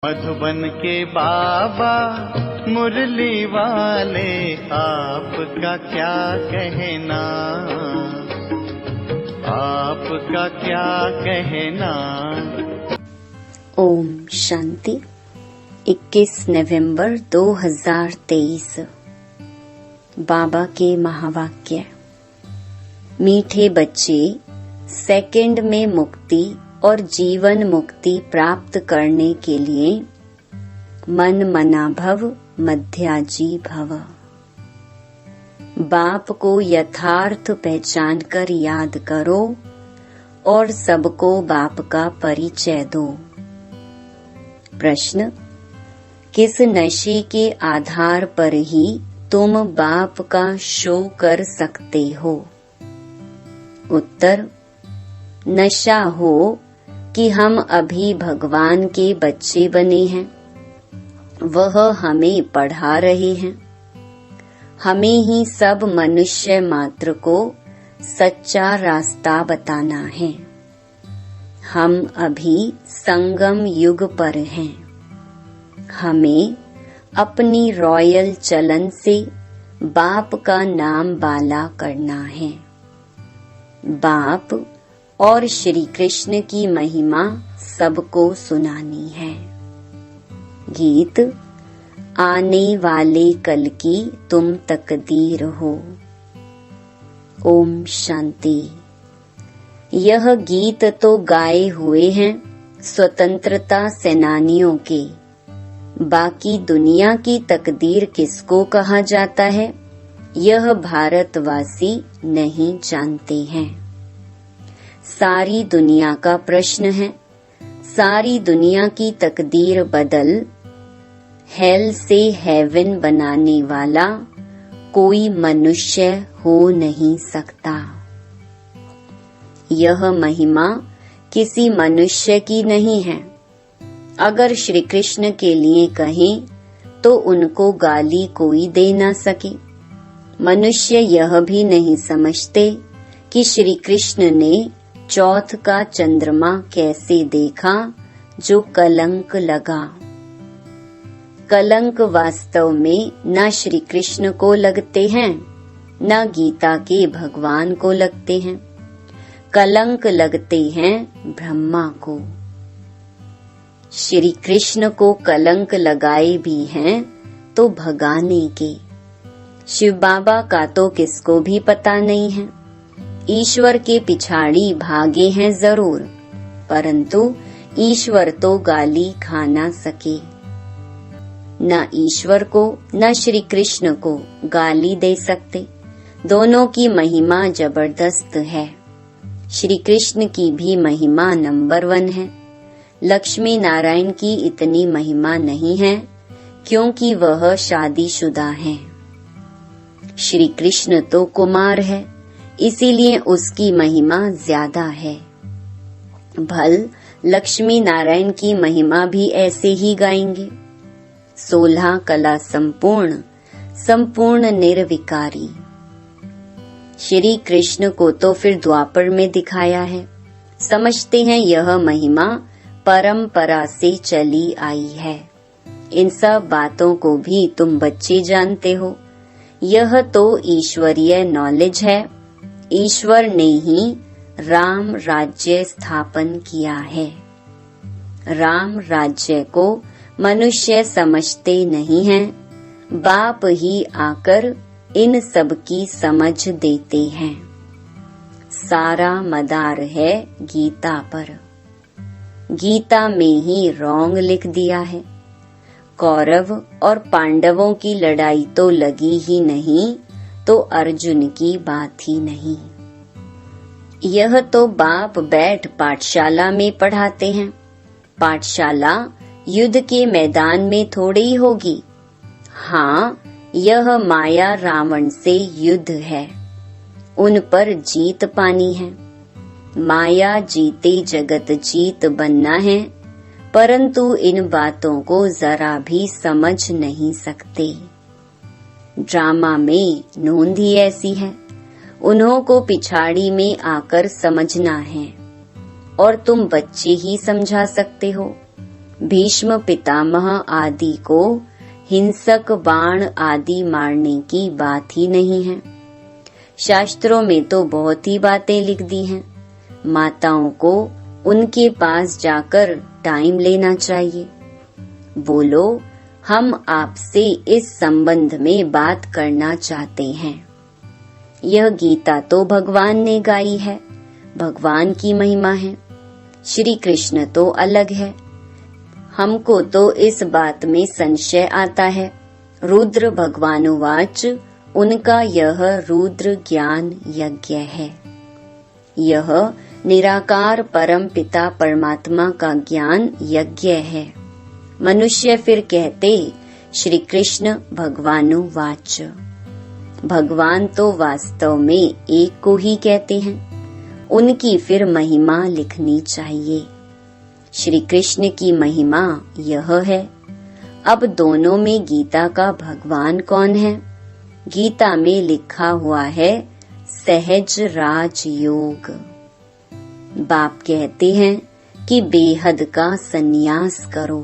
मधुबन के बाबा मुरली वाले, आपका क्या कहना, आपका क्या कहना। ओम शांति। 21 नवंबर 2023। बाबा के महावाक्य। मीठे बच्चे, सेकंड में मुक्ति और जीवन मुक्ति प्राप्त करने के लिए मन मना भव मध्याजी भव। बाप को यथार्थ पहचान कर याद करो और सबको बाप का परिचय दो। प्रश्न: किस नशे के आधार पर ही तुम बाप का शो कर सकते हो? उत्तर: नशा हो कि हम अभी भगवान के बच्चे बने हैं, वह हमें पढ़ा रहे हैं। हमें ही सब मनुष्य मात्र को सच्चा रास्ता बताना है। हम अभी संगम युग पर हैं। हमें अपनी रॉयल चलन से बाप का नाम बाला करना है। बाप और श्री कृष्ण की महिमा सबको सुनानी है। गीत: आने वाले कल की तुम तकदीर हो। ओम शांति। यह गीत तो गाए हुए हैं स्वतंत्रता सेनानियों के। बाकी दुनिया की तकदीर किसको कहा जाता है, यह भारतवासी नहीं जानते हैं। सारी दुनिया का प्रश्न है। सारी दुनिया की तकदीर बदल हेल से हेवन बनाने वाला कोई मनुष्य हो नहीं सकता। यह महिमा किसी मनुष्य की नहीं है। अगर श्री कृष्ण के लिए कहें तो उनको गाली कोई दे ना सके। मनुष्य यह भी नहीं समझते कि श्री कृष्ण ने चौथ का चंद्रमा कैसे देखा जो कलंक लगा। कलंक वास्तव में न श्री कृष्ण को लगते हैं, न गीता के भगवान को लगते हैं। कलंक लगते हैं ब्रह्मा को। श्री कृष्ण को कलंक लगाए भी हैं तो भगाने के। शिव बाबा का तो किसको भी पता नहीं है। ईश्वर के पिछाड़ी भागे हैं जरूर, परंतु ईश्वर तो गाली खा ना सके। न ईश्वर को न श्री कृष्ण को गाली दे सकते। दोनों की महिमा जबरदस्त है। श्री कृष्ण की भी महिमा नंबर 1 है। लक्ष्मी नारायण की इतनी महिमा नहीं है क्योंकि वह शादीशुदा हैं। श्री कृष्ण तो कुमार है, इसीलिए उसकी महिमा ज्यादा है। भल लक्ष्मी नारायण की महिमा भी ऐसे ही गाएंगे। 16 कला संपूर्ण, संपूर्ण निर्विकारी। श्री कृष्ण को तो फिर द्वापर में दिखाया है। समझते हैं यह महिमा परंपरा से चली आई है। इन सब बातों को भी तुम बच्चे जानते हो। यह तो ईश्वरीय नॉलेज है। ईश्वर ने ही राम राज्य स्थापन किया है। राम राज्य को मनुष्य समझते नहीं हैं। बाप ही आकर इन सब की समझ देते हैं। सारा मदार है गीता पर। गीता में ही रॉन्ग लिख दिया है। कौरव और पांडवों की लड़ाई तो लगी ही नहीं तो अर्जुन की बात ही नहीं। यह तो बाप बैठ पाठशाला में पढ़ाते हैं। पाठशाला युद्ध के मैदान में थोड़ी ही होगी। हाँ, यह माया रावण से युद्ध है। उन पर जीत पानी है। माया जीते जगत जीत बनना है, परंतु इन बातों को जरा भी समझ नहीं सकते। ड्रामा में नोंद ही ऐसी है। उन्हों को पिछाड़ी में आकर समझना है और तुम बच्चे ही समझा सकते हो। भीष्म पितामह आदि को हिंसक बाण आदि मारने की बात ही नहीं है। शास्त्रों में तो बहुत ही बातें लिख दी हैं। माताओं को उनके पास जाकर टाइम लेना चाहिए। बोलो, हम आपसे इस संबंध में बात करना चाहते हैं। यह गीता तो भगवान ने गाई है, भगवान की महिमा है। श्री कृष्ण तो अलग है। हमको तो इस बात में संशय आता है। रुद्र भगवानुवाच, उनका यह रुद्र ज्ञान यज्ञ है। यह निराकार परम पिता परमात्मा का ज्ञान यज्ञ है। मनुष्य फिर कहते श्री कृष्ण भगवानुवाच। भगवान तो वास्तव में एक को ही कहते हैं। उनकी फिर महिमा लिखनी चाहिए। श्री कृष्ण की महिमा यह है। अब दोनों में गीता का भगवान कौन है? गीता में लिखा हुआ है सहज राज योग। बाप कहते हैं कि बेहद का संन्यास करो।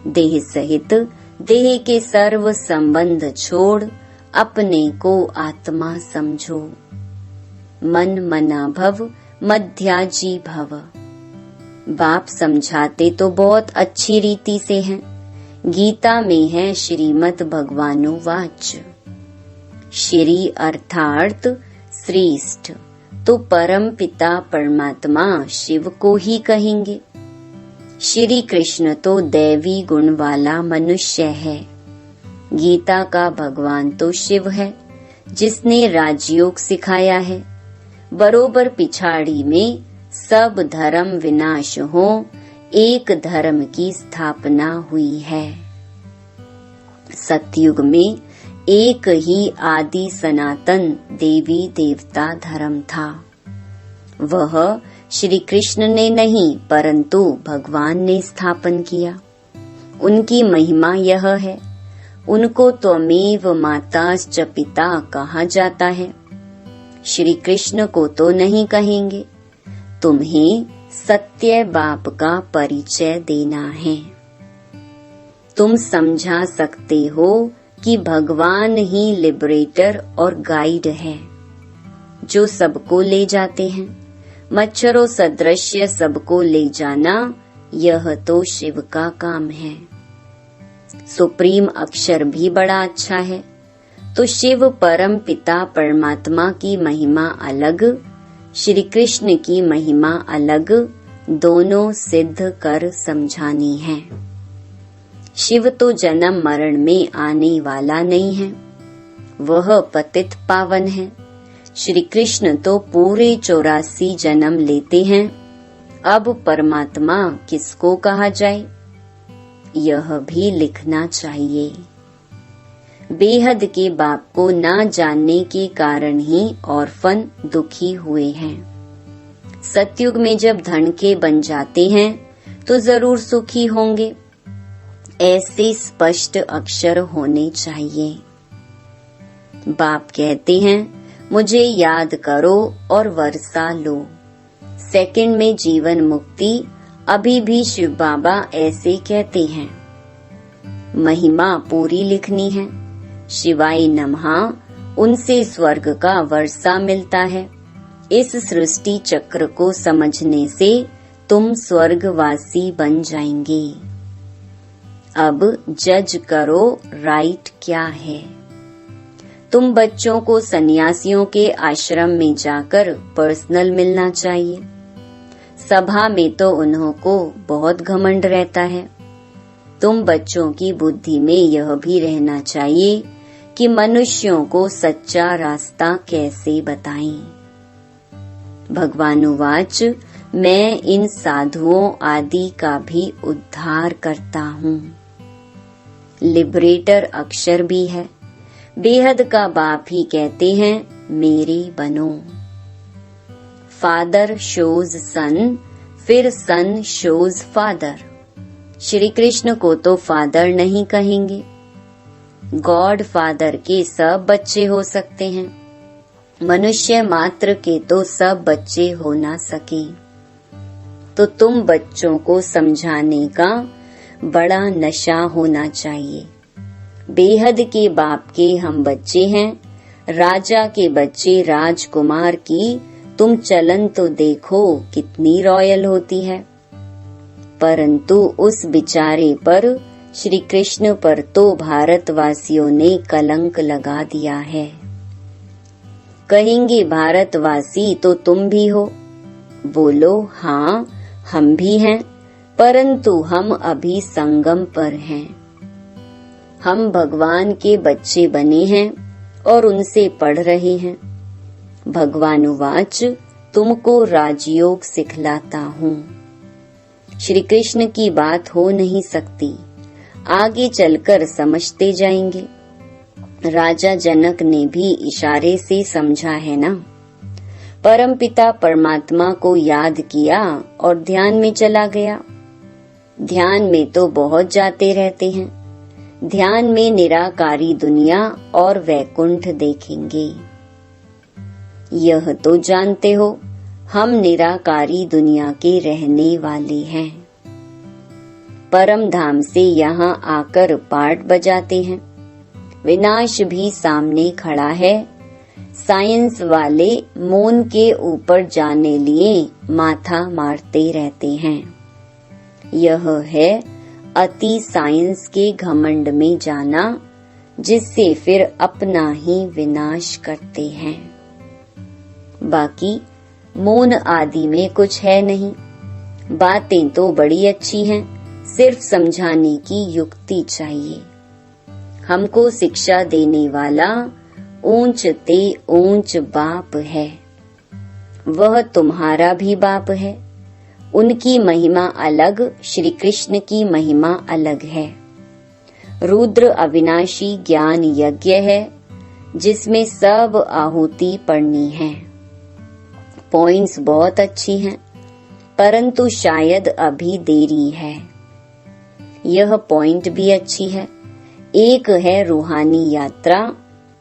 देह सहित देह के सर्व संबंध छोड़ अपने को आत्मा समझो। मन मना भव मध्याजी भव। बाप समझाते तो बहुत अच्छी रीति से हैं। गीता में है श्रीमद् भगवानुवाच। श्री अर्थात श्रेष्ठ तो परम पिता परमात्मा शिव को ही कहेंगे। श्री कृष्ण तो दैवी गुण वाला मनुष्य है। गीता का भगवान तो शिव है, जिसने राजयोग सिखाया है। बरोबर पिछाड़ी में सब धर्म विनाश हो, एक धर्म की स्थापना हुई है। सतयुग में एक ही आदि सनातन देवी देवता धर्म था। वह श्री कृष्ण ने नहीं परंतु भगवान ने स्थापन किया। उनकी महिमा यह है। उनको त्वमेव माताश्च पिता कहा जाता है। श्री कृष्ण को तो नहीं कहेंगे। तुम्हें सत्य बाप का परिचय देना है। तुम समझा सकते हो कि भगवान ही लिबरेटर और गाइड है, जो सबको ले जाते हैं। मच्छरों सदृश्य सबको ले जाना यह तो शिव का काम है। सुप्रीम अक्षर भी बड़ा अच्छा है। तो शिव परम पिता परमात्मा की महिमा अलग, श्री कृष्ण की महिमा अलग, दोनों सिद्ध कर समझानी है। शिव तो जन्म मरण में आने वाला नहीं है। वह पतित पावन है। श्री कृष्ण तो पूरे 84 जन्म लेते हैं। अब परमात्मा किसको कहा जाए, यह भी लिखना चाहिए। बेहद के बाप को ना जानने के कारण ही ऑर्फन दुखी हुए हैं। सतयुग में जब धन के बन जाते हैं तो जरूर सुखी होंगे। ऐसे स्पष्ट अक्षर होने चाहिए। बाप कहते हैं मुझे याद करो और वर्षा लो। सेकंड में जीवन मुक्ति अभी भी शिव बाबा ऐसे कहते हैं। महिमा पूरी लिखनी है। शिवाय नमः, उनसे स्वर्ग का वर्षा मिलता है। इस सृष्टि चक्र को समझने से तुम स्वर्गवासी बन जाएंगे। अब जज करो राइट क्या है। तुम बच्चों को सन्यासियों के आश्रम में जाकर पर्सनल मिलना चाहिए। सभा में तो उन्हों को बहुत घमंड रहता है। तुम बच्चों की बुद्धि में यह भी रहना चाहिए कि मनुष्यों को सच्चा रास्ता कैसे बताएं। भगवानुवाच, मैं इन साधुओं आदि का भी उद्धार करता हूँ। लिबरेटर अक्षर भी है। बेहद का बाप ही कहते हैं मेरे बनो। फादर शोज सन, फिर सन शोज फादर। श्री कृष्ण को तो फादर नहीं कहेंगे। गॉड फादर के सब बच्चे हो सकते हैं। मनुष्य मात्र के तो सब बच्चे हो ना सके। तो तुम बच्चों को समझाने का बड़ा नशा होना चाहिए। बेहद के बाप के हम बच्चे हैं, राजा के बच्चे राजकुमार की तुम चलन तो देखो कितनी रॉयल होती है। परंतु उस बिचारे पर, श्री कृष्ण पर तो भारतवासियों ने कलंक लगा दिया है। कहेंगे भारतवासी तो तुम भी हो। बोलो हाँ, हम भी हैं, परंतु हम अभी संगम पर हैं। हम भगवान के बच्चे बने हैं और उनसे पढ़ रहे हैं। भगवानुवाच, तुमको राजयोग सिखलाता हूँ। श्री कृष्ण की बात हो नहीं सकती, आगे चलकर समझते जाएंगे। राजा जनक ने भी इशारे से समझा है ना। परमपिता परमात्मा को याद किया और ध्यान में चला गया। ध्यान में तो बहुत जाते रहते हैं। ध्यान में निराकारी दुनिया और वैकुंठ देखेंगे। यह तो जानते हो, हम निराकारी दुनिया के रहने वाले हैं। परम धाम से यहाँ आकर पाठ बजाते हैं। विनाश भी सामने खड़ा है। साइंस वाले मून के ऊपर जाने लिए माथा मारते रहते हैं। यह है अति साइंस के घमंड में जाना, जिससे फिर अपना ही विनाश करते हैं। बाकी मून आदि में कुछ है नहीं। बातें तो बड़ी अच्छी हैं, सिर्फ समझाने की युक्ति चाहिए। हमको शिक्षा देने वाला ऊंच ते ऊंच बाप है। वह तुम्हारा भी बाप है। उनकी महिमा अलग, श्री कृष्ण की महिमा अलग है। रुद्र अविनाशी ज्ञान यज्ञ है, जिसमें सब आहुति पड़नी है। पॉइंट्स बहुत अच्छी हैं, परंतु शायद अभी देरी है। यह पॉइंट भी अच्छी है। एक है रूहानी यात्रा,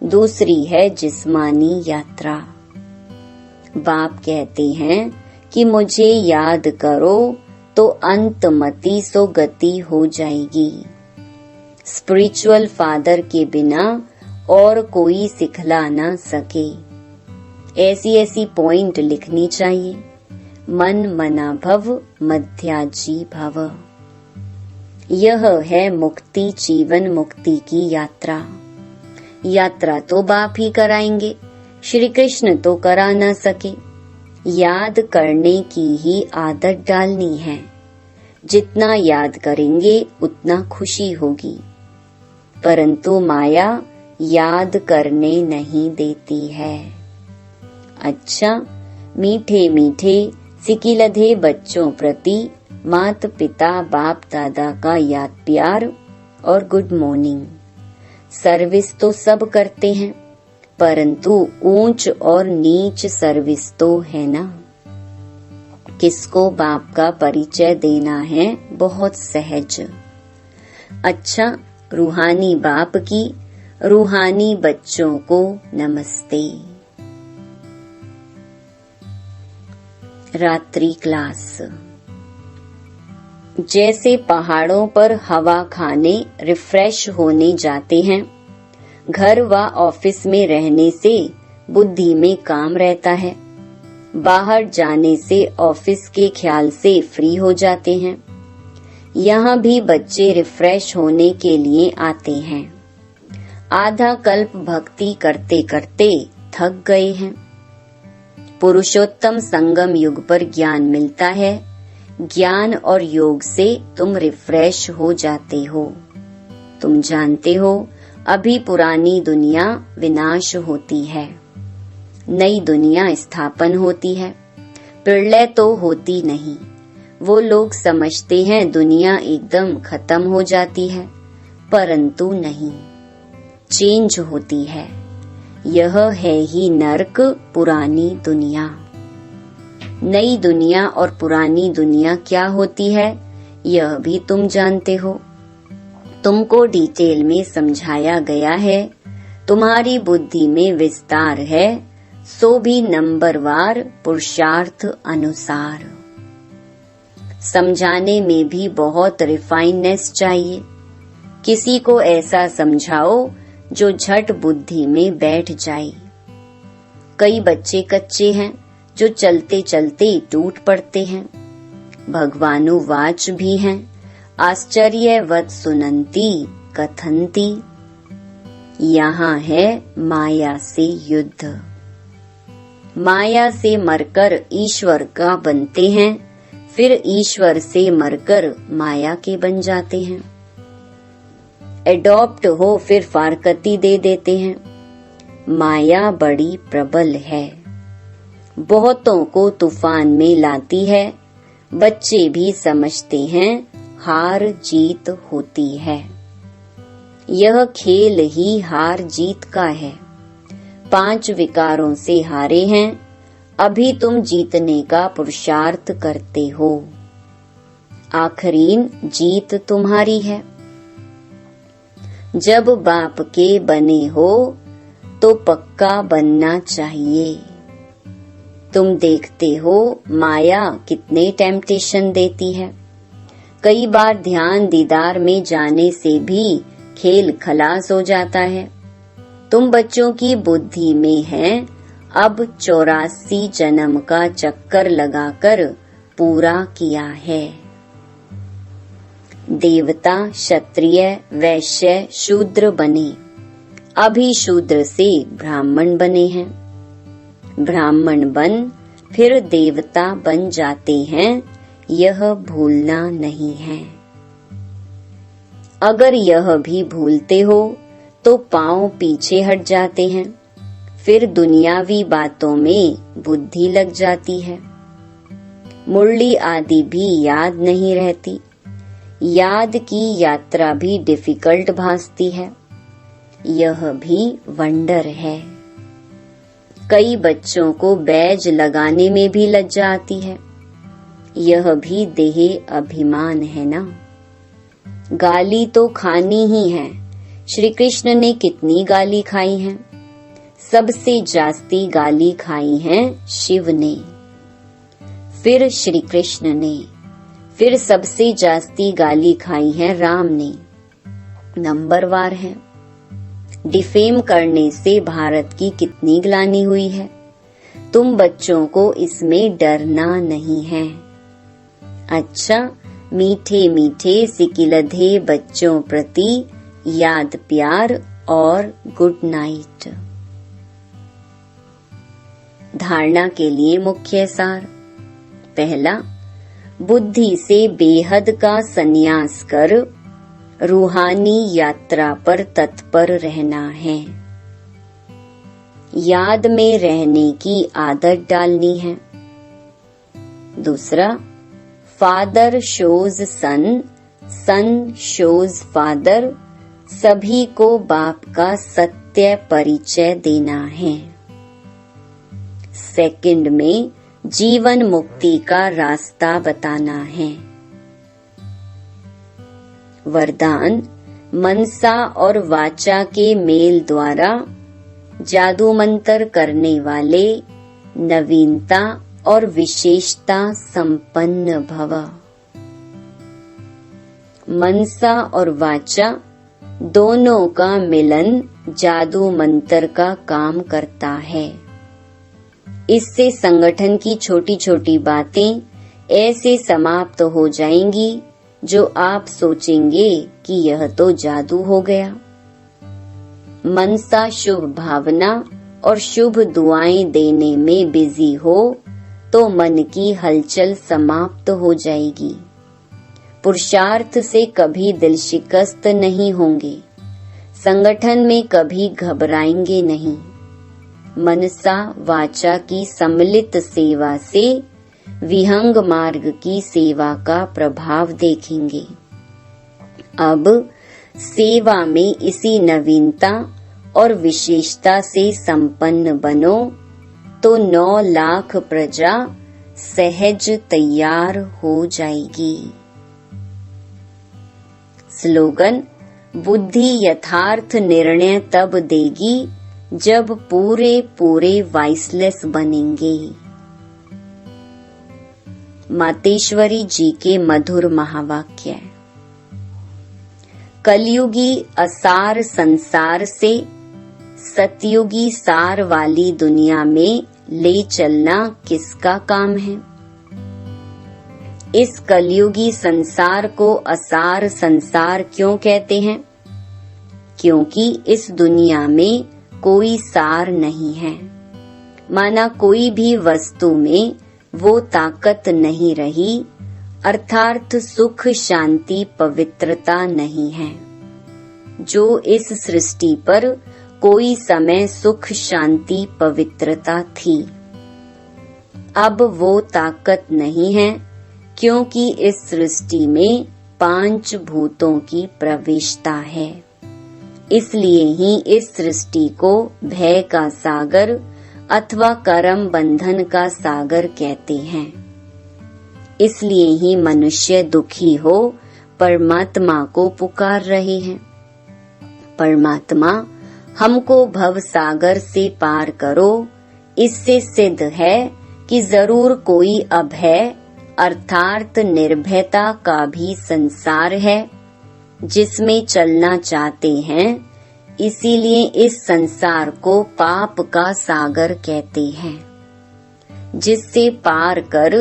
दूसरी है जिस्मानी यात्रा। बाप कहते हैं कि मुझे याद करो तो अंतमति सो गति हो जाएगी। स्पिरिचुअल फादर के बिना और कोई सिखला ना सके। ऐसी ऐसी पॉइंट लिखनी चाहिए। मन मना भव मध्याजी भव। यह है मुक्ति, जीवन मुक्ति की यात्रा। यात्रा तो बाप ही कराएंगे, श्री कृष्ण तो करा न सके। याद करने की ही आदत डालनी है। जितना याद करेंगे उतना खुशी होगी, परंतु माया याद करने नहीं देती है। अच्छा, मीठे मीठे सिकिलधे बच्चों प्रति माता पिता बाप दादा का याद प्यार और गुड मॉर्निंग। सर्विस तो सब करते हैं, परंतु ऊंच और नीच सर्विस तो है ना। किसको बाप का परिचय देना है, बहुत सहज। अच्छा, रूहानी बाप की रूहानी बच्चों को नमस्ते। रात्रि क्लास। जैसे पहाड़ों पर हवा खाने रिफ्रेश होने जाते हैं, घर व ऑफिस में रहने से बुद्धि में काम रहता है। बाहर जाने से ऑफिस के ख्याल से फ्री हो जाते हैं। यहाँ भी बच्चे रिफ्रेश होने के लिए आते हैं। आधा कल्प भक्ति करते करते थक गए हैं। पुरुषोत्तम संगम युग पर ज्ञान मिलता है। ज्ञान और योग से तुम रिफ्रेश हो जाते हो। तुम जानते हो, अभी पुरानी दुनिया विनाश होती है, नई दुनिया स्थापन होती है। प्रलय तो होती नहीं। वो लोग समझते हैं दुनिया एकदम खत्म हो जाती है, परंतु नहीं, चेंज होती है। यह है ही नरक, पुरानी दुनिया। नई दुनिया और पुरानी दुनिया क्या होती है, यह भी तुम जानते हो। तुमको डिटेल में समझाया गया है। तुम्हारी बुद्धि में विस्तार है, सो भी नंबरवार पुरुषार्थ अनुसार। समझाने में भी बहुत रिफाइननेस चाहिए। किसी को ऐसा समझाओ जो झट बुद्धि में बैठ जाए। कई बच्चे कच्चे हैं जो चलते चलते टूट पड़ते हैं। भगवानुवाच भी हैं, आश्चर्यवत् सुनंती कथंती। यहाँ है माया से युद्ध। माया से मरकर ईश्वर का बनते हैं, फिर ईश्वर से मरकर माया के बन जाते हैं। एडॉप्ट हो फिर फारकती दे देते हैं। माया बड़ी प्रबल है, बहुतों को तूफान में लाती है। बच्चे भी समझते हैं हार जीत होती है। यह खेल ही हार जीत का है। 5 विकारों से हारे हैं, अभी तुम जीतने का पुरुषार्थ करते हो। आखिरीन जीत तुम्हारी है। जब बाप के बने हो तो पक्का बनना चाहिए। तुम देखते हो माया कितने टेम्पटेशन देती है। कई बार ध्यान दीदार में जाने से भी खेल खलास हो जाता है। तुम बच्चों की बुद्धि में है, अब 84 जन्म का चक्कर लगाकर पूरा किया है। देवता, क्षत्रिय, वैश्य, शूद्र बने, अभी शूद्र से ब्राह्मण बने हैं। ब्राह्मण बन फिर देवता बन जाते हैं, यह भूलना नहीं है। अगर यह भी भूलते हो तो पांव पीछे हट जाते हैं, फिर दुनियावी बातों में बुद्धि लग जाती है। मुरली आदि भी याद नहीं रहती। याद की यात्रा भी डिफिकल्ट भासती है। यह भी वंडर है। कई बच्चों को बैज लगाने में भी लज्जा आती है। यह भी देह अभिमान है ना। गाली तो खानी ही है। श्री कृष्ण ने कितनी गाली खाई है? सबसे जास्ती गाली खाई है शिव ने, फिर श्री कृष्ण ने, फिर सबसे जास्ती गाली खाई है राम ने। नंबरवार है। डिफेम करने से भारत की कितनी ग्लानि हुई है। तुम बच्चों को इसमें डरना नहीं है। अच्छा, मीठे मीठे सिकिलधे बच्चों प्रति याद प्यार और गुड नाइट। धारणा के लिए मुख्य सार। पहला, बुद्धि से बेहद का संन्यास कर रूहानी यात्रा पर तत्पर रहना है। याद में रहने की आदत डालनी है। दूसरा, फादर शोज सन, सन शोज फादर, सभी को बाप का सत्य परिचय देना है। सेकंड में जीवन मुक्ति का रास्ता बताना है। वरदान, मनसा और वाचा के मेल द्वारा जादू मंत्र करने वाले नवीनता और विशेषता संपन्न भव। मनसा और वाचा दोनों का मिलन जादू मंत्र का काम करता है। इससे संगठन की छोटी छोटी बातें ऐसे समाप्त हो जाएंगी जो आप सोचेंगे कि यह तो जादू हो गया। मनसा शुभ भावना और शुभ दुआएं देने में बिजी हो तो मन की हलचल समाप्त हो जाएगी। पुरुषार्थ से कभी दिल शिकस्त नहीं होंगे। संगठन में कभी घबराएंगे नहीं। मनसा वाचा की सम्मिलित सेवा से विहंग मार्ग की सेवा का प्रभाव देखेंगे। अब सेवा में इसी नवीनता और विशेषता से संपन्न बनो तो 9 लाख प्रजा सहज तैयार हो जाएगी। स्लोगन, बुद्धि यथार्थ निर्णय तब देगी जब पूरे पूरे वाइसलेस बनेंगे। मातेश्वरी जी के मधुर महावाक्य। कलयुगी असार संसार से सतयुगी सार वाली दुनिया में ले चलना किसका काम है? इस कलयुगी संसार को असार संसार क्यों कहते हैं? क्योंकि इस दुनिया में कोई सार नहीं है, माना कोई भी वस्तु में वो ताकत नहीं रही, अर्थात सुख शांति पवित्रता नहीं है जो इस सृष्टि पर कोई समय सुख शांति पवित्रता थी। अब वो ताकत नहीं है, क्योंकि इस सृष्टि में 5 भूतों की प्रवेशता है। इसलिए ही इस सृष्टि को भय का सागर अथवा कर्म बंधन का सागर कहते हैं। इसलिए ही मनुष्य दुखी हो परमात्मा को पुकार रहे हैं। परमात्मा, हमको भव सागर से पार करो। इससे सिद्ध है कि जरूर कोई अभय अर्थात निर्भयता का भी संसार है जिसमें चलना चाहते हैं। इसीलिए इस संसार को पाप का सागर कहते हैं, जिससे पार कर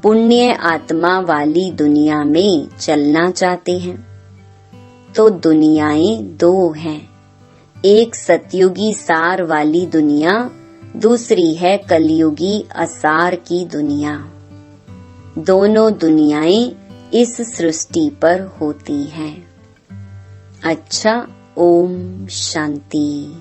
पुण्य आत्मा वाली दुनिया में चलना चाहते हैं। तो दुनियाएं 2 हैं, एक सतयुगी सार वाली दुनिया, दूसरी है कलयुगी असार की दुनिया। दोनों दुनियाएं इस सृष्टि पर होती हैं। अच्छा, ओम शांति।